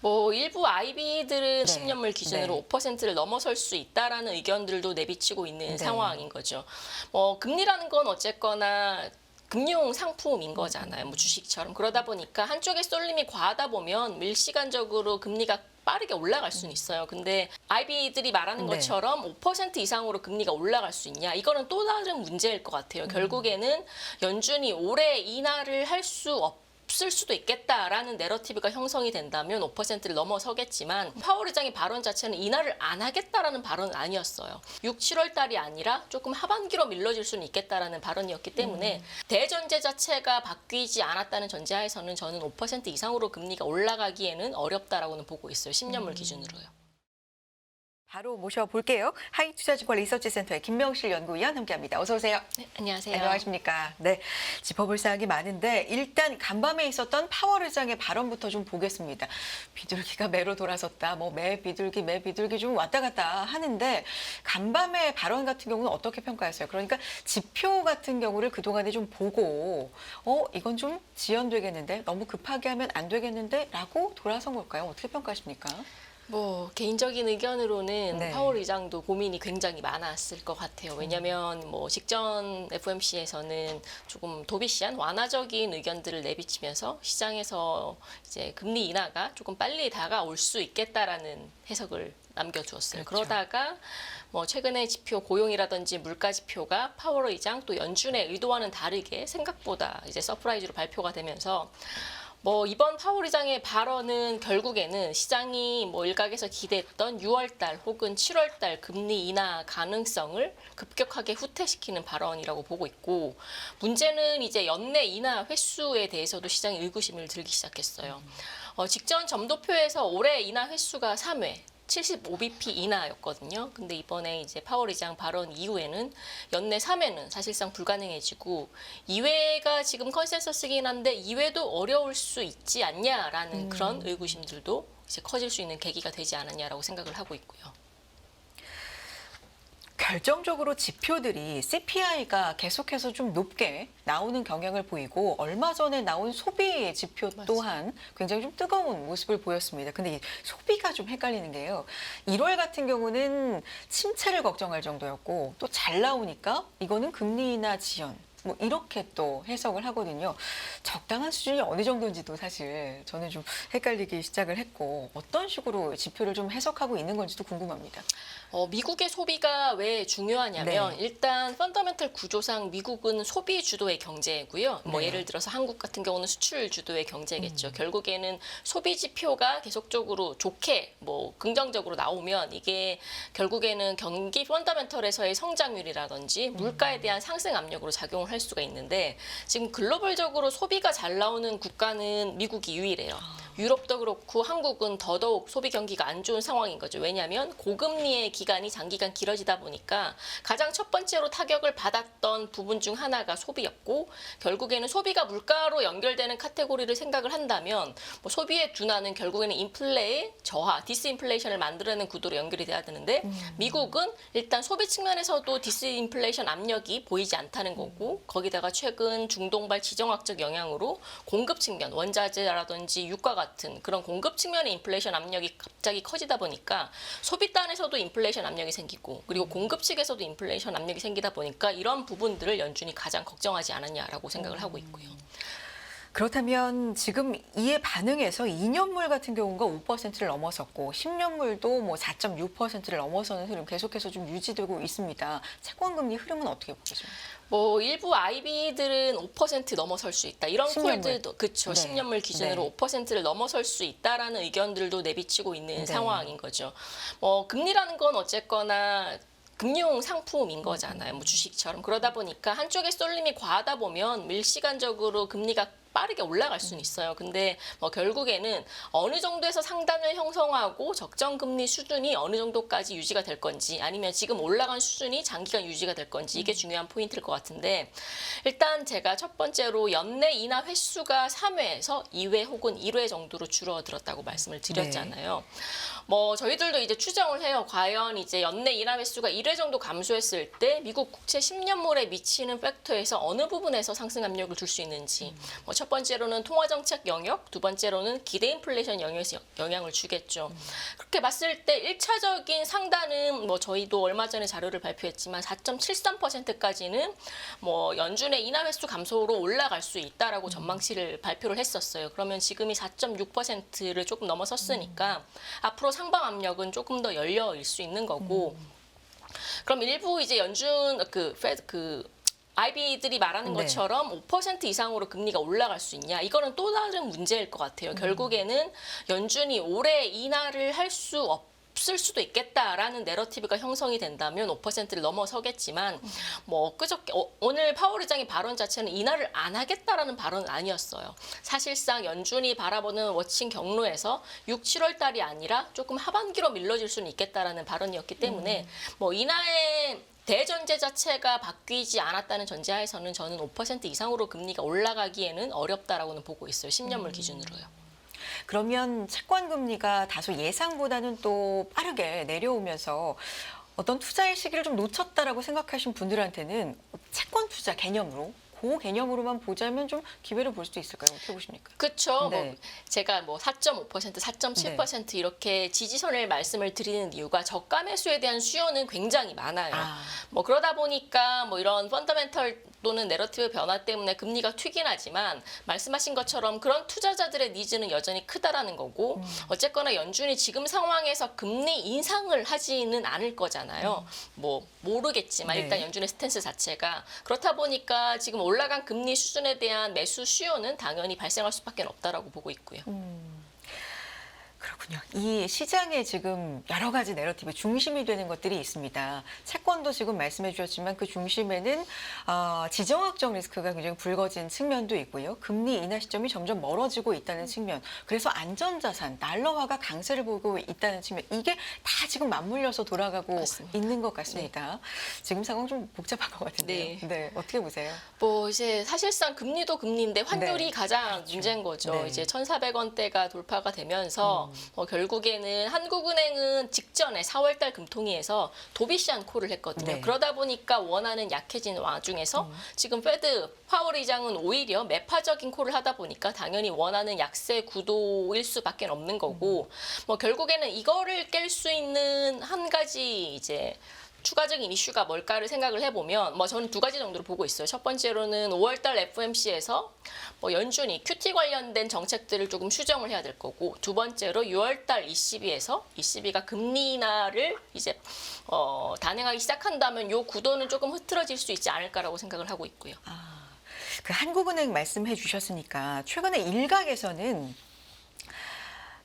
뭐 일부 IB들은 네. 10년물 기준으로 네. 5%를 넘어설 수 있다라는 의견들도 내비치고 있는 네. 상황인 거죠. 뭐 금리라는 건 어쨌거나 금융 상품인 거잖아요. 뭐 주식처럼. 그러다 보니까 한쪽에 쏠림이 과하다 보면 일시간적으로 금리가 빠르게 올라갈 수는 있어요. 근데 IB들이 말하는 네. 것처럼 5% 이상으로 금리가 올라갈 수 있냐? 이거는 또 다른 문제일 것 같아요. 결국에는 연준이 올해 인하를 할 수 없을 수도 있겠다라는 내러티브가 형성이 된다면 5%를 넘어서겠지만 파월 의장의 발언 자체는 인하를 안 하겠다라는 발언은 아니었어요. 6, 7월 달이 아니라 조금 하반기로 밀려질 수는 있겠다라는 발언이었기 때문에 대전제 자체가 바뀌지 않았다는 전제하에서는 저는 5% 이상으로 금리가 올라가기에는 어렵다라고는 보고 있어요. 10년물 기준으로요. 바로 모셔볼게요. 하이투자증권 리서치센터의 김명실 연구위원 함께합니다. 어서 오세요. 네, 안녕하세요. 안녕하십니까. 네, 짚어볼 사항이 많은데 일단 간밤에 있었던 파월 의장의 발언부터 좀 보겠습니다. 비둘기가 매로 돌아섰다. 뭐 매 비둘기 좀 왔다 갔다 하는데 간밤의 발언 같은 경우는 어떻게 평가했어요? 그러니까 지표 같은 경우를 그동안에 좀 보고 이건 좀 지연되겠는데 너무 급하게 하면 안 되겠는데 라고 돌아선 걸까요? 어떻게 평가하십니까? 뭐 개인적인 의견으로는 네. 파월 의장도 고민이 굉장히 많았을 것 같아요. 왜냐하면 뭐 직전 FOMC에서는 조금 도비시한 완화적인 의견들을 내비치면서 시장에서 이제 금리 인하가 조금 빨리 다가올 수 있겠다라는 해석을 남겨주었어요. 그렇죠. 그러다가 뭐 최근에 지표 고용이라든지 물가 지표가 파월 의장 또 연준의 의도와는 다르게 생각보다 이제 서프라이즈로 발표가 되면서 뭐 이번 파월 의장의 발언은 결국에는 시장이 뭐 일각에서 기대했던 6월달 혹은 7월달 금리 인하 가능성을 급격하게 후퇴시키는 발언이라고 보고 있고 문제는 이제 연내 인하 횟수에 대해서도 시장이 의구심을 들기 시작했어요. 직전 점도표에서 올해 인하 횟수가 3회. 75bp 인하였거든요. 근데 이번에 이제 파월 의장 발언 이후에는 연내 3회는 사실상 불가능해지고 2회가 지금 컨센서스긴 한데 2회도 어려울 수 있지 않냐라는 그런 의구심들도 이제 커질 수 있는 계기가 되지 않았냐라고 생각을 하고 있고요. 결정적으로 지표들이 CPI가 계속해서 좀 높게 나오는 경향을 보이고 얼마 전에 나온 소비 지표 또한 굉장히 좀 뜨거운 모습을 보였습니다. 근데 이 소비가 좀 헷갈리는 게요. 1월 같은 경우는 침체를 걱정할 정도였고 또 잘 나오니까 이거는 금리 인하 지연. 뭐 이렇게 또 해석을 하거든요. 적당한 수준이 어느 정도인지도 사실 저는 좀 헷갈리기 시작을 했고 어떤 식으로 지표를 좀 해석하고 있는 건지도 궁금합니다. 미국의 소비가 왜 중요하냐면 네. 일단 펀더멘털 구조상 미국은 소비 주도의 경제고요. 뭐 네. 예를 들어서 한국 같은 경우는 수출 주도의 경제겠죠. 결국에는 소비 지표가 계속적으로 좋게 뭐 긍정적으로 나오면 이게 결국에는 경기 펀더멘털에서의 성장률이라든지 물가에 대한 상승 압력으로 작용을 할 수가 있는데 지금 글로벌적으로 소비가 잘 나오는 국가는 미국이 유일해요. 유럽도 그렇고 한국은 더더욱 소비 경기가 안 좋은 상황인 거죠. 왜냐하면 고금리의 기간이 장기간 길어지다 보니까 가장 첫 번째로 타격을 받았던 부분 중 하나가 소비였고 결국에는 소비가 물가로 연결되는 카테고리를 생각을 한다면 뭐 소비의 둔화는 결국에는 인플레의 저하, 디스인플레이션을 만들어내는 구도로 연결이 돼야 되는데 미국은 일단 소비 측면에서도 디스인플레이션 압력이 보이지 않다는 거고 거기다가 최근 중동발 지정학적 영향으로 공급 측면, 원자재라든지 유가 같은 그런 공급 측면의 인플레이션 압력이 갑자기 커지다 보니까 소비단에서도 인플레이션 압력이 생기고 그리고 공급 측에서도 인플레이션 압력이 생기다 보니까 이런 부분들을 연준이 가장 걱정하지 않았냐라고 생각을 하고 있고요. 그렇다면 지금 이에 반응해서 2년물 같은 경우가 5%를 넘어섰고 10년물도 뭐 4.6%를 넘어서는 흐름 계속해서 좀 유지되고 있습니다. 채권금리 흐름은 어떻게 보겠습니까? 뭐 일부 IB들은 5% 넘어설 수 있다. 이런 10년물. 콜들도 그렇죠. 네. 10년물 기준으로 네. 5%를 넘어설 수 있다라는 의견들도 내비치고 있는 네. 상황인 거죠. 뭐 금리라는 건 어쨌거나 금융 상품인 거잖아요. 뭐 주식처럼. 그러다 보니까 한쪽에 쏠림이 과하다 보면 일시간적으로 금리가 빠르게 올라갈 수는 있어요. 근데 뭐 결국에는 어느 정도에서 상단을 형성하고 적정 금리 수준이 어느 정도까지 유지가 될 건지 아니면 지금 올라간 수준이 장기간 유지가 될 건지 이게 중요한 포인트일 것 같은데 일단 제가 첫 번째로 연내 인하 횟수가 3회에서 2회 혹은 1회 정도로 줄어들었다고 말씀을 드렸잖아요. 뭐 저희들도 이제 추정을 해요. 과연 이제 연내 인하 횟수가 1회 정도 감소했을 때 미국 국채 10년물에 미치는 팩터에서 어느 부분에서 상승 압력을 줄 수 있는지. 뭐 첫 번째로는 통화정책 영역, 두 번째로는 기대 인플레이션 영역에서 영향을 주겠죠. 그렇게 봤을 때 1차적인 상단은 뭐 저희도 얼마 전에 자료를 발표했지만 4.73%까지는 뭐 연준의 인하 횟수 감소로 올라갈 수 있다라고 전망치를 발표를 했었어요. 그러면 지금이 4.6%를 조금 넘어섰으니까 앞으로 상방 압력은 조금 더 열려일 수 있는 거고. 그럼 일부 이제 연준 IB들이 말하는 네. 것처럼 5% 이상으로 금리가 올라갈 수 있냐? 이거는 또 다른 문제일 것 같아요. 결국에는 연준이 올해 인하를 할 수 없을 수도 있겠다라는 내러티브가 형성이 된다면 5%를 넘어서겠지만 뭐 그저께 오늘 파월 의장의 발언 자체는 인하를 안 하겠다라는 발언은 아니었어요. 사실상 연준이 바라보는 워칭 경로에서 6, 7월 달이 아니라 조금 하반기로 밀려질 수는 있겠다라는 발언이었기 때문에 뭐 인하의 대전제 자체가 바뀌지 않았다는 전제하에서는 저는 5% 이상으로 금리가 올라가기에는 어렵다라고는 보고 있어요. 10년물 기준으로요. 그러면 채권 금리가 다소 예상보다는 또 빠르게 내려오면서 어떤 투자의 시기를 좀 놓쳤다라고 생각하신 분들한테는 채권 투자 개념으로 그 개념으로만 보자면 좀 기회를 볼 수도 있을까요? 어떻게 보십니까? 그렇죠. 네. 뭐 제가 뭐 4.5%, 4.7% 이렇게 지지선을 말씀을 드리는 이유가 저가 매수에 대한 수요는 굉장히 많아요. 뭐 그러다 보니까 뭐 이런 펀더멘털 또는 내러티브 변화 때문에 금리가 튀긴 하지만 말씀하신 것처럼 그런 투자자들의 니즈는 여전히 크다라는 거고 어쨌거나 연준이 지금 상황에서 금리 인상을 하지는 않을 거잖아요. 뭐 모르겠지만 네. 일단 연준의 스탠스 자체가 그렇다 보니까 지금 올라간 금리 수준에 대한 매수 수요는 당연히 발생할 수밖에 없다라고 보고 있고요. 그렇군요. 이 시장에 지금 여러 가지 내러티브 중심이 되는 것들이 있습니다. 채권도 지금 말씀해 주셨지만 그 중심에는 지정학적 리스크가 굉장히 불거진 측면도 있고요. 금리 인하 시점이 점점 멀어지고 있다는 측면. 그래서 안전자산, 달러화가 강세를 보이고 있다는 측면. 이게 다 지금 맞물려서 돌아가고 맞습니다. 있는 것 같습니다. 지금 상황 좀 복잡한 것 같은데요. 네. 어떻게 보세요? 뭐 이제 사실상 금리도 금리인데 환율이 네. 가장 문제인 거죠. 네. 이제 1,400원대가 돌파가 되면서 결국에는 한국은행은 직전에 4월달 금통위에서 도비시한 콜을 했거든요. 네. 그러다 보니까 원화는 약해진 와중에서 지금 페드 파월 의장은 오히려 매파적인 콜을 하다 보니까 당연히 원화는 약세 구도일 수밖에 없는 거고 뭐 결국에는 이거를 깰 수 있는 한 가지 이제 추가적인 이슈가 뭘까를 생각을 해보면 뭐 저는 두 가지 정도로 보고 있어요. 첫 번째로는 5월달 FOMC에서 뭐 연준이 QT 관련된 정책들을 조금 수정을 해야 될 거고 두 번째로 6월달 ECB에서 ECB가 금리 인하를 이제 단행하기 시작한다면 이 구도는 조금 흐트러질 수 있지 않을까라고 생각을 하고 있고요. 그 한국은행 말씀해 주셨으니까 최근에 일각에서는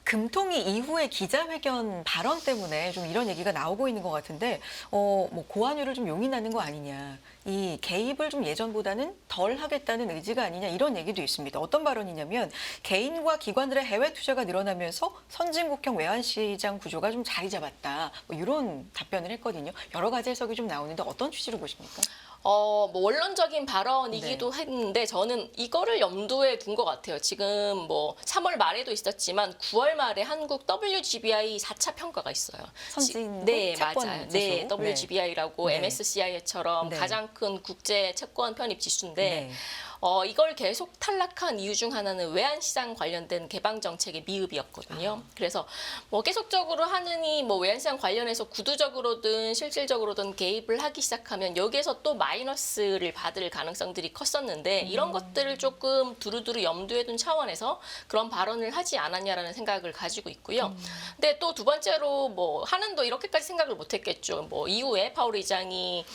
금통위 이후의 기자회견 발언 때문에 좀 이런 얘기가 나오고 있는 것 같은데, 뭐 고환율을 좀 용인하는 거 아니냐, 이 개입을 좀 예전보다는 덜 하겠다는 의지가 아니냐 이런 얘기도 있습니다. 어떤 발언이냐면 개인과 기관들의 해외 투자가 늘어나면서 선진국형 외환시장 구조가 좀 자리 잡았다. 뭐 이런 답변을 했거든요. 여러 가지 해석이 좀 나오는데 어떤 취지로 보십니까? 뭐 원론적인 발언이기도 했는데 저는 이거를 염두에 둔 것 같아요. 지금 뭐 3월 말에도 있었지만 9월 말에 한국 WGBI 4차 평가가 있어요. 선진국 네, 채권 맞아요. 지수. 네, WGBI라고 네. MSCI처럼 네. 가장 큰 국제 채권 편입 지수인데 네. 이걸 계속 탈락한 이유 중 하나는 외환시장 관련된 개방 정책의 미흡이었거든요. 그래서 뭐 계속적으로 하느니 뭐 외환시장 관련해서 구두적으로든 실질적으로든 개입을 하기 시작하면 여기에서 또 마이너스를 받을 가능성들이 컸었는데 이런 것들을 조금 두루두루 염두에 둔 차원에서 그런 발언을 하지 않았냐라는 생각을 가지고 있고요. 근데 또 두 번째로 뭐 한은도 이렇게까지 생각을 못했겠죠. 뭐 이후에 파월 의장이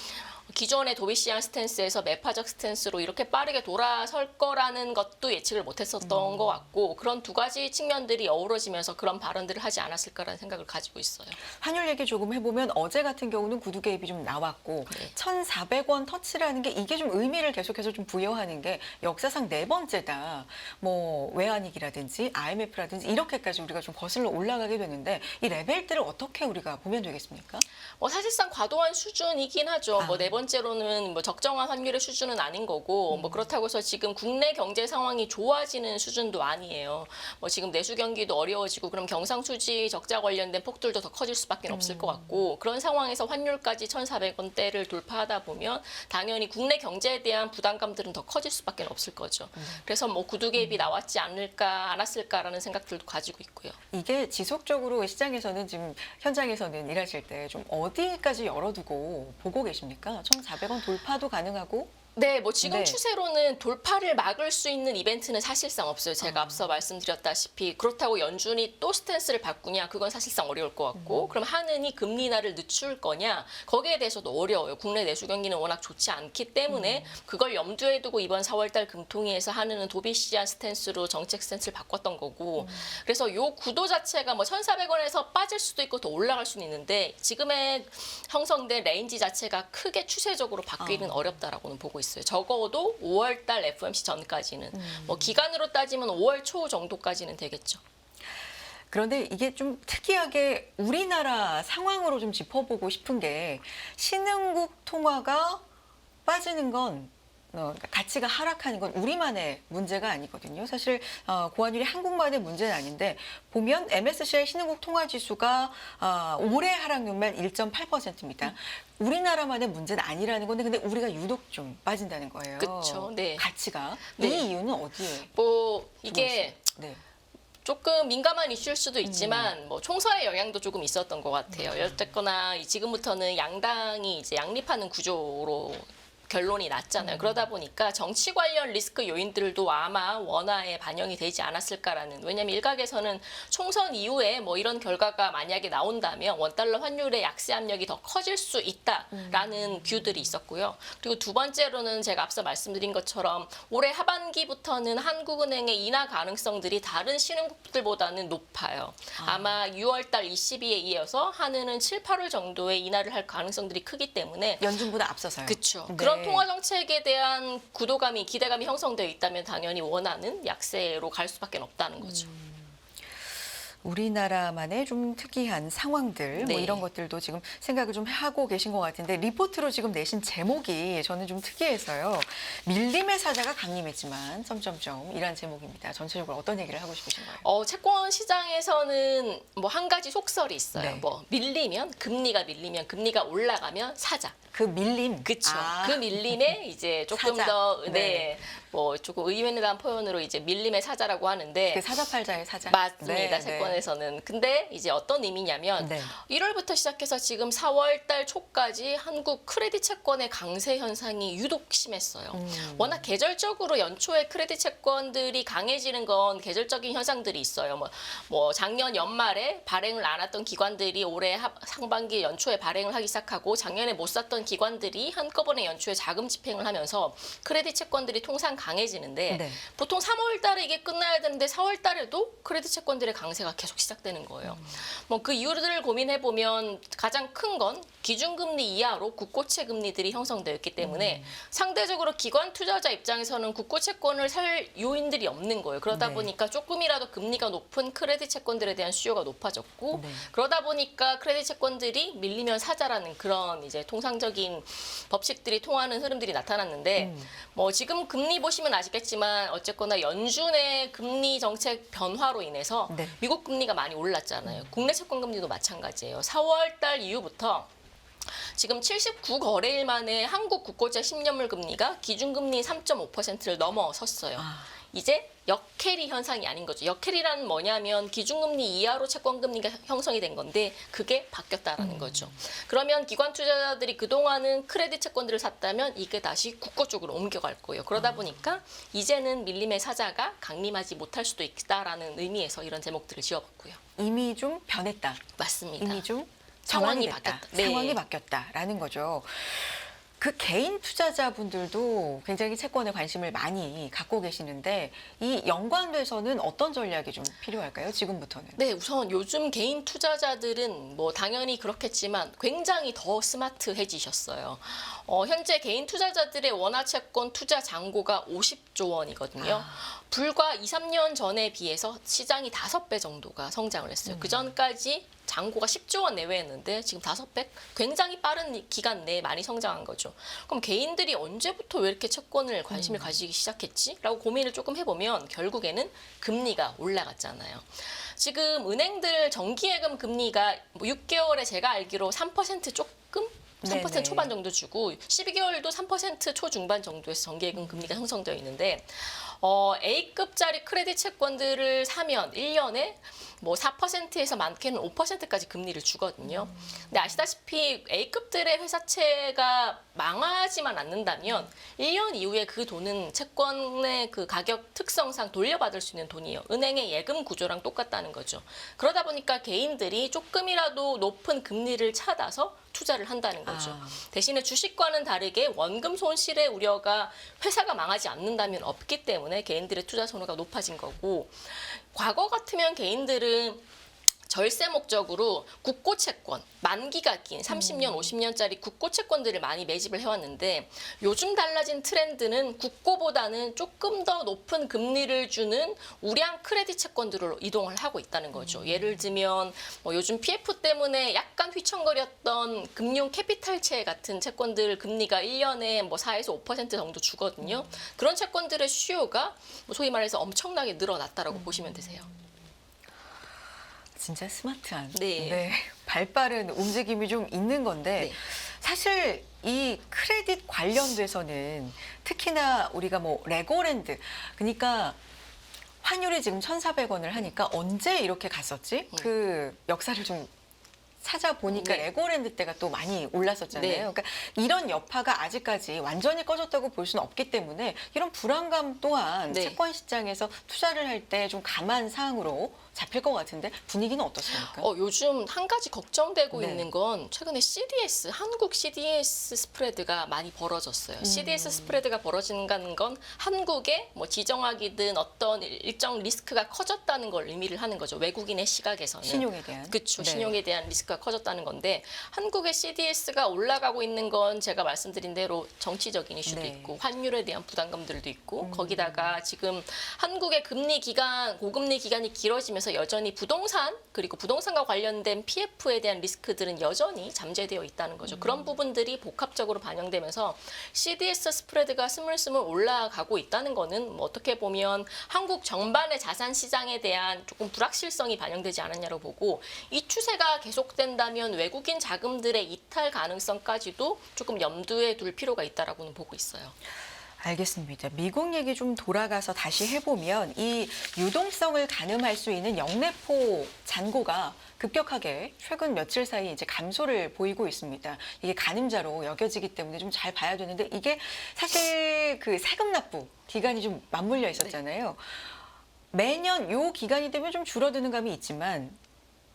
기존의 도비시한 스탠스에서 매파적 스탠스로 이렇게 빠르게 돌아설 거라는 것도 예측을 못했었던 것 같고 그런 두 가지 측면들이 어우러지면서 그런 발언들을 하지 않았을까라는 생각을 가지고 있어요. 환율 얘기 조금 해보면 어제 같은 경우는 구두 개입이 좀 나왔고 네. 1,400원 터치라는 게 이게 좀 의미를 계속해서 좀 부여하는 게 역사상 네 번째다. 뭐 외환위기라든지 IMF라든지 이렇게까지 우리가 좀 거슬러 올라가게 되는데 이 레벨들을 어떻게 우리가 보면 되겠습니까? 사실상 과도한 수준이긴 하죠. 뭐 네 번째로는 뭐 적정한 환율의 수준은 아닌 거고, 뭐 그렇다고 해서 지금 국내 경제 상황이 좋아지는 수준도 아니에요. 뭐 지금 내수 경기도 어려워지고, 그럼 경상수지 적자 관련된 폭들도 더 커질 수밖에 없을 것 같고, 그런 상황에서 환율까지 1,400원대를 돌파하다 보면 당연히 국내 경제에 대한 부담감들은 더 커질 수밖에 없을 거죠. 그래서 뭐 구두 개입이 나왔지 않을까, 않았을까라는 생각들도 가지고 있고요. 이게 지속적으로 시장에서는 지금 현장에서는 일하실 때 좀 어디까지 열어두고 보고 계십니까? 1,400원 돌파도 가능하고 네, 뭐 지금 네. 추세로는 돌파를 막을 수 있는 이벤트는 사실상 없어요. 제가 앞서 말씀드렸다시피 그렇다고 연준이 또 스탠스를 바꾸냐, 그건 사실상 어려울 것 같고, 그럼 하느니 금리 인하를 늦출 거냐, 거기에 대해서도 어려워요. 국내 내수 경기는 워낙 좋지 않기 때문에 그걸 염두에 두고 이번 4월달 금통위에서 하느는 도비시한 스탠스로 정책 스탠스를 바꿨던 거고, 그래서 요 구도 자체가 뭐 1,400원에서 빠질 수도 있고 더 올라갈 수는 있는데 지금의 형성된 레인지 자체가 크게 추세적으로 바뀌기는 어렵다라고는 보고 있어요. 적어도 5월달 FOMC 전까지는 뭐 기간으로 따지면 5월 초 정도까지는 되겠죠. 그런데 이게 좀 특이하게 우리나라 상황으로 좀 짚어보고 싶은 게 신흥국 통화가 빠지는 건 그러니까 가치가 하락하는 건 우리만의 문제가 아니거든요. 사실 고환율이 한국만의 문제는 아닌데 보면 MSCI 신흥국 통화 지수가 올해 하락률만 1.8%입니다. 우리나라만의 문제는 아니라는 건데 근데 우리가 유독 좀 빠진다는 거예요. 그쵸, 네. 가치가. 네. 이 이유는 어디에? 뭐 이게 네. 조금 민감한 이슈일 수도 있지만 뭐 총선의 영향도 조금 있었던 것 같아요. 어쨌거나 지금부터는 양당이 이제 양립하는 구조로 결론이 났잖아요. 그러다 보니까 정치 관련 리스크 요인들도 아마 원화에 반영이 되지 않았을까라는. 왜냐하면 일각에서는 총선 이후에 뭐 이런 결과가 만약에 나온다면 원달러 환율의 약세 압력이 더 커질 수 있다라는 뷰들이 있었고요. 그리고 두 번째로는 제가 앞서 말씀드린 것처럼 올해 하반기부터는 한국은행의 인하 가능성들이 다른 신흥국들보다는 높아요. 아마 6월달 22에 이어서 한은은 7, 8월 정도에 인하를 할 가능성들이 크기 때문에 연준보다 앞서서요. 그렇죠. 네. 그런 통화 정책에 대한 구도감이 기대감이 형성되어 있다면 당연히 원화는 약세로 갈 수밖에 없다는 거죠. 우리나라만의 좀 특이한 상황들 뭐 네. 이런 것들도 지금 생각을 좀 하고 계신 것 같은데 리포트로 지금 내신 제목이 저는 좀 특이해서요. 밀림의 사자가 강림했지만 점점점 이란 제목입니다. 전체적으로 어떤 얘기를 하고 싶으신 거예요? 채권 시장에서는 뭐 한 가지 속설이 있어요. 네. 뭐 밀리면 금리가 올라가면 사자. 그 밀림. 그렇죠. 아. 그 밀림에 이제 조금 사자. 더 네. 뭐 조금 의미에 대한 표현으로 이제 밀림의 사자라고 하는데 그 사자팔자의 사자. 맞습니다. 네, 채권에서는. 근데 이제 어떤 의미냐면 네. 1월부터 시작해서 지금 4월 달 초까지 한국 크레딧 채권의 강세 현상이 유독 심했어요. 워낙 계절적으로 연초에 크레딧 채권들이 강해지는 건 계절적인 현상들이 있어요. 뭐 작년 연말에 발행을 안 했던 기관들이 올해 상반기 연초에 발행을 하기 시작하고 작년에 못 샀던 기관들이 한꺼번에 연초에 자금 집행을 하면서 크레딧 채권들이 통상 강해지는데 네. 보통 3월 달에 이게 끝나야 되는데 4월 달에도 크레딧 채권들의 강세가 계속 시작되는 거예요. 뭐 그 이유를 고민해 보면 가장 큰 건 기준금리 이하로 국고채 금리들이 형성되어 있기 때문에 상대적으로 기관 투자자 입장에서는 국고채권을 살 요인들이 없는 거예요. 그러다 네. 보니까 조금이라도 금리가 높은 크레딧 채권들에 대한 수요가 높아졌고 네. 그러다 보니까 크레딧 채권들이 밀리면 사자라는 그런 이제 통상적인 법칙들이 통하는 흐름들이 나타났는데 뭐 지금 금리 보시면 아시겠지만 어쨌거나 연준의 금리 정책 변화로 인해서 네. 미국 금리가 많이 올랐잖아요. 국내 채권 금리도 마찬가지예요. 4월 달 이후부터 지금 79거래일 만에 한국 국고채 10년물 금리가 기준금리 3.5%를 넘어섰어요. 이제 역캐리 현상이 아닌 거죠. 역캐리라는 뭐냐면 기준금리 이하로 채권금리가 형성이 된 건데 그게 바뀌었다라는 거죠. 그러면 기관 투자자들이 그동안은 크레딧 채권들을 샀다면 이게 다시 국고 쪽으로 옮겨갈 거예요. 그러다 보니까 이제는 밀림의 사자가 강림하지 못할 수도 있다라는 의미에서 이런 제목들을 지어봤고요. 이미 좀 변했다. 맞습니다. 이미 좀 상황이 전환이 됐다. 바뀌었다. 네. 상황이 바뀌었다라는 거죠. 그 개인 투자자분들도 굉장히 채권에 관심을 많이 갖고 계시는데 이 연관돼서는 어떤 전략이 좀 필요할까요? 지금부터는. 네, 우선 요즘 개인 투자자들은 뭐 당연히 그렇겠지만 굉장히 더 스마트해지셨어요. 현재 개인 투자자들의 원화 채권 투자 잔고가 50조 원이거든요. 불과 2, 3년 전에 비해서 시장이 5배 정도가 성장을 했어요. 그 전까지 잔고가 10조 원 내외였는데 지금 5배? 굉장히 빠른 기간 내에 많이 성장한 거죠. 그럼 개인들이 언제부터 왜 이렇게 채권을 관심을 가지기 시작했지? 라고 고민을 조금 해보면 결국에는 금리가 올라갔잖아요. 지금 은행들 정기예금 금리가 뭐 6개월에 제가 알기로 3% 조금? 3% 네네. 초반 정도 주고 12개월도 3% 초중반 정도에서 정기예금 금리가 형성되어 있는데 A급짜리 크레딧 채권들을 사면 1년에 뭐 4%에서 많게는 5%까지 금리를 주거든요. 근데 아시다시피 A급들의 회사채가 망하지만 않는다면 1년 이후에 그 돈은 채권의 그 가격 특성상 돌려받을 수 있는 돈이에요. 은행의 예금 구조랑 똑같다는 거죠. 그러다 보니까 개인들이 조금이라도 높은 금리를 찾아서 투자를 한다는 거죠. 대신에 주식과는 다르게 원금 손실의 우려가 회사가 망하지 않는다면 없기 때문에 개인들의 투자 선호가 높아진 거고, 과거 같으면 개인들은 절세 목적으로 국고 채권, 만기가 긴 30년, 50년짜리 국고 채권들을 많이 매집을 해왔는데 요즘 달라진 트렌드는 국고보다는 조금 더 높은 금리를 주는 우량 크레딧 채권들로 이동을 하고 있다는 거죠. 예를 들면 뭐 요즘 PF 때문에 약간 휘청거렸던 금융 캐피탈채 같은 채권들 금리가 1년에 뭐 4에서 5% 정도 주거든요. 그런 채권들의 수요가 뭐 소위 말해서 엄청나게 늘어났다라고 보시면 되세요. 진짜 스마트한, 네. 발빠른 움직임이 좀 있는 건데 네. 사실 이 크레딧 관련돼서는 특히나 우리가 뭐 레고랜드, 그러니까 환율이 지금 1,400원을 하니까 언제 이렇게 갔었지? 그 역사를 좀 찾아보니까 네. 레고랜드 때가 또 많이 올랐었잖아요. 네. 그러니까 이런 여파가 아직까지 완전히 꺼졌다고 볼 수는 없기 때문에 이런 불안감 또한 네. 채권 시장에서 투자를 할 때 좀 감안 사항으로 잡힐 것 같은데 분위기는 어떻습니까? 요즘 한 가지 걱정되고 네. 있는 건 최근에 CDS, 한국 CDS 스프레드가 많이 벌어졌어요. CDS 스프레드가 벌어진다는 건 한국의 뭐 지정학이든 어떤 일정 리스크가 커졌다는 걸 의미를 하는 거죠. 외국인의 시각에서는. 신용에 대한. 그렇죠. 네. 신용에 대한 리스크가 커졌다는 건데 한국의 CDS가 올라가고 있는 건 제가 말씀드린 대로 정치적인 이슈도 네. 있고 환율에 대한 부담감들도 있고 거기다가 지금 한국의 금리 기간, 고금리 기간이 길어지면서 여전히 부동산 그리고 부동산과 관련된 PF에 대한 리스크들은 여전히 잠재되어 있다는 거죠. 그런 부분들이 복합적으로 반영되면서 CDS 스프레드가 스물스물 올라가고 있다는 거는 뭐 어떻게 보면 한국 전반의 자산 시장에 대한 조금 불확실성이 반영되지 않았냐고 보고 이 추세가 계속된다면 외국인 자금들의 이탈 가능성까지도 조금 염두에 둘 필요가 있다라고는 보고 있어요. 알겠습니다. 미국 얘기 좀 돌아가서 다시 해보면 이 유동성을 가늠할 수 있는 영래포 잔고가 급격하게 최근 며칠 사이 이제 감소를 보이고 있습니다. 이게 가늠자로 여겨지기 때문에 좀 잘 봐야 되는데 이게 사실 그 세금 납부 기간이 좀 맞물려 있었잖아요. 매년 요 기간이 되면 좀 줄어드는 감이 있지만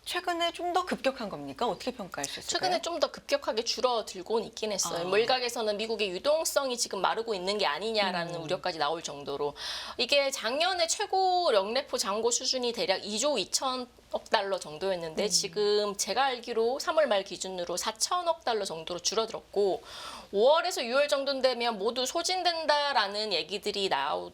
최근에 좀 더 급격한 겁니까? 어떻게 평가할 수 있을까요? 최근에 좀 더 급격하게 줄어들고는 있긴 했어요. 뭐 일각에서는 미국의 유동성이 지금 마르고 있는 게 아니냐라는 우려까지 나올 정도로 이게 작년에 최고 영래포 잔고 수준이 대략 2조 2천억 달러 정도였는데 지금 제가 알기로 3월 말 기준으로 4천억 달러 정도로 줄어들었고 5월에서 6월 정도 되면 모두 소진된다라는 얘기들이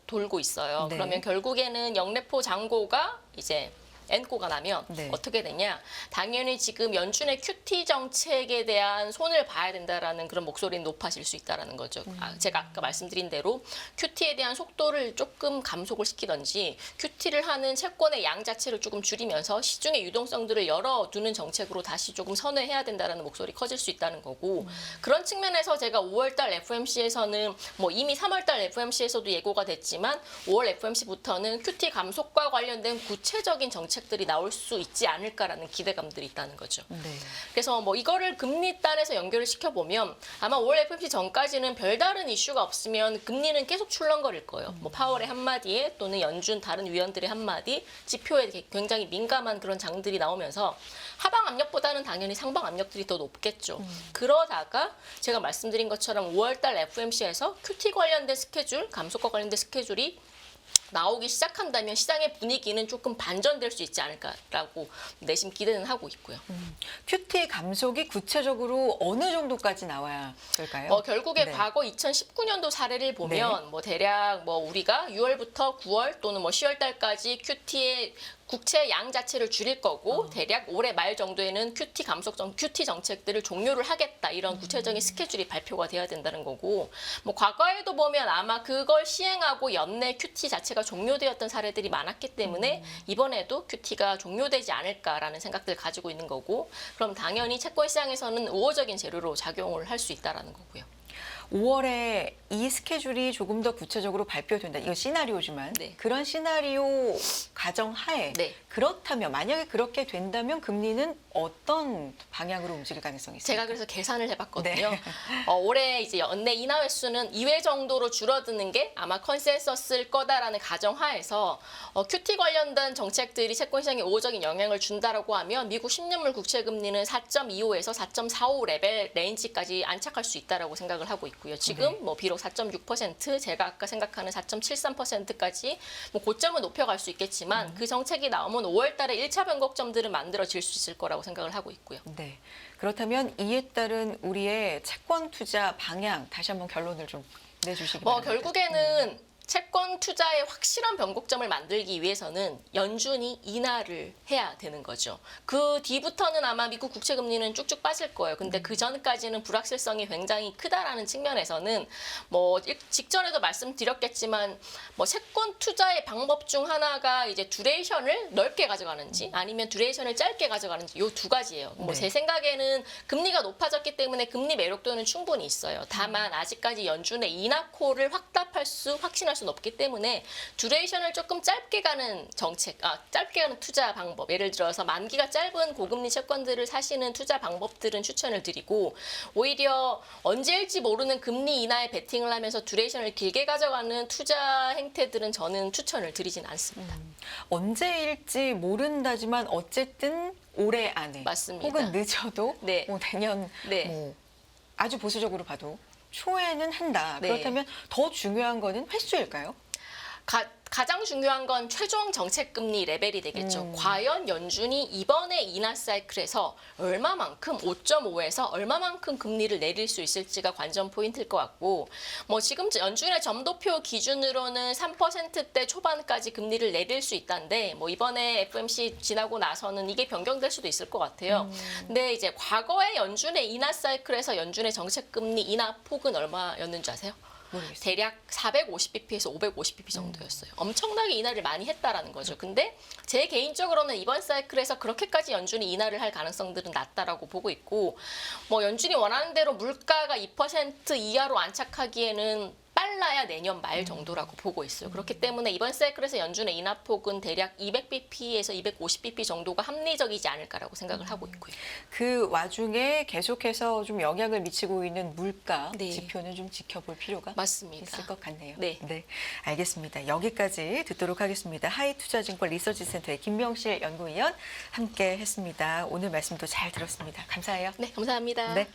돌고 있어요. 네. 그러면 결국에는 영래포 잔고가 이제 엔코가 나면 네. 어떻게 되냐? 당연히 지금 연준의 QT 정책에 대한 손을 봐야 된다라는 그런 목소리는 높아질 수 있다라는 거죠. 제가 아까 말씀드린 대로 QT에 대한 속도를 조금 감속을 시키든지 QT를 하는 채권의 양 자체를 조금 줄이면서 시중의 유동성들을 열어두는 정책으로 다시 조금 선회해야 된다라는 목소리 커질 수 있다는 거고 그런 측면에서 제가 5월달 FMC에서는 뭐 이미 3월달 FMC에서도 예고가 됐지만 5월 FMC부터는 QT 감속과 관련된 구체적인 정책 들이 나올 수 있지 않을까라는 기대감들이 있다는 거죠. 네. 그래서 뭐 이거를 금리 단에서 연결을 시켜보면 아마 5월 FOMC 전까지는 별다른 이슈가 없으면 금리는 계속 출렁거릴 거예요. 뭐 파월의 한마디에 또는 연준 다른 위원들의 한마디, 지표에 굉장히 민감한 그런 장들이 나오면서 하방 압력보다는 당연히 상방 압력들이 더 높겠죠. 그러다가 제가 말씀드린 것처럼 5월달 FOMC에서 QT 관련된 스케줄, 감속과 관련된 스케줄이 나오기 시작한다면 시장의 분위기는 조금 반전될 수 있지 않을까라고 내심 기대는 하고 있고요. QT 감속이 구체적으로 어느 정도까지 나와야 될까요? 결국에 네. 과거 2019년도 사례를 보면 뭐 대략 뭐 우리가 6월부터 9월 또는 뭐 10월 달까지 QT의 국채 양 자체를 줄일 거고 대략 올해 말 정도에는 QT 정책들을 종료를 하겠다 이런 구체적인 스케줄이 발표가 돼야 된다는 거고 뭐 과거에도 보면 아마 그걸 시행하고 연내 QT 자체가 종료되었던 사례들이 많았기 때문에 이번에도 QT가 종료되지 않을까라는 생각들을 가지고 있는 거고 그럼 당연히 채권 시장에서는 우호적인 재료로 작용을 할 수 있다라는 거고요. 5월에 이 스케줄이 조금 더 구체적으로 발표된다. 이거 시나리오지만 네. 그런 시나리오 가정하에 네. 그렇다면 만약에 그렇게 된다면 금리는 어떤 방향으로 움직일 가능성이 있습니까? 제가 그래서 계산을 해봤거든요. 네. 올해 이제 연내 인하 횟수는 2회 정도로 줄어드는 게 아마 컨센서스일 거다라는 가정하에서 QT 관련된 정책들이 채권 시장에 우호적인 영향을 준다라고 하면 미국 10년물 국채 금리는 4.25에서 4.45 레벨 레인지까지 안착할 수 있다라고 생각을 하고 있고요. 지금 네. 뭐 비록 4.6% 제가 아까 생각하는 4.73%까지 뭐 고점은 높여갈 수 있겠지만 그 정책이 나오면 5월달에 1차 변곡점들은 만들어질 수 있을 거라고 생각을 하고 있고요. 네. 그렇다면 이에 따른 우리의 채권 투자 방향 다시 한번 결론을 좀 내주시기 뭐 바랍니다. 결국에는 채권 투자의 확실한 변곡점을 만들기 위해서는 연준이 인하를 해야 되는 거죠. 그 뒤부터는 아마 미국 국채 금리는 쭉쭉 빠질 거예요. 근데 그 전까지는 불확실성이 굉장히 크다라는 측면에서는 뭐 직전에도 말씀드렸겠지만 뭐 채권 투자의 방법 중 하나가 이제 듀레이션을 넓게 가져가는지 아니면 듀레이션을 짧게 가져가는지 요 두 가지예요. 뭐 네. 제 생각에는 금리가 높아졌기 때문에 금리 매력도는 충분히 있어요. 다만 아직까지 연준의 인하콜을 확신할 수는 없기 때문에 듀레이션을 조금 짧게 가는 짧게 가는 투자 방법, 예를 들어서 만기가 짧은 고금리 채권들을 사시는 투자 방법들은 추천을 드리고 오히려 언제일지 모르는 금리 인하에 베팅을 하면서 듀레이션을 길게 가져가는 투자 행태들은 저는 추천을 드리진 않습니다. 언제일지 모른다지만 어쨌든 올해 안에 맞습니다. 혹은 늦어도 네. 뭐 내년 네. 뭐 아주 보수적으로 봐도 초에는 한다. 네. 그렇다면 더 중요한 거는 횟수일까요? 가장 중요한 건 최종 정책 금리 레벨이 되겠죠. 과연 연준이 이번에 인하 사이클에서 얼마만큼 5.5에서 얼마만큼 금리를 내릴 수 있을지가 관전 포인트일 것 같고 뭐 지금 연준의 점도표 기준으로는 3%대 초반까지 금리를 내릴 수 있다는데 뭐 이번에 FOMC 지나고 나서는 이게 변경될 수도 있을 것 같아요. 근데 이제 과거의 연준의 인하 사이클에서 연준의 정책 금리 인하 폭은 얼마였는지 아세요? 모르겠어요. 대략 450bp에서 550bp 정도였어요. 엄청나게 인하를 많이 했다라는 거죠. 근데 제 개인적으로는 이번 사이클에서 그렇게까지 연준이 인하를 할 가능성들은 낮다라고 보고 있고 뭐 연준이 원하는 대로 물가가 2% 이하로 안착하기에는 빨라야 내년 말 정도라고 보고 있어요. 그렇기 때문에 이번 사이클에서 연준의 인하폭은 대략 200bp에서 250bp 정도가 합리적이지 않을까라고 생각을 하고 있고요. 그 와중에 계속해서 좀 영향을 미치고 있는 물가 네. 지표는 좀 지켜볼 필요가 맞습니다. 있을 것 같네요. 네. 알겠습니다. 여기까지 듣도록 하겠습니다. 하이투자증권 리서치센터의 김명실 연구위원 함께 했습니다. 오늘 말씀도 잘 들었습니다. 감사해요. 네, 감사합니다. 네.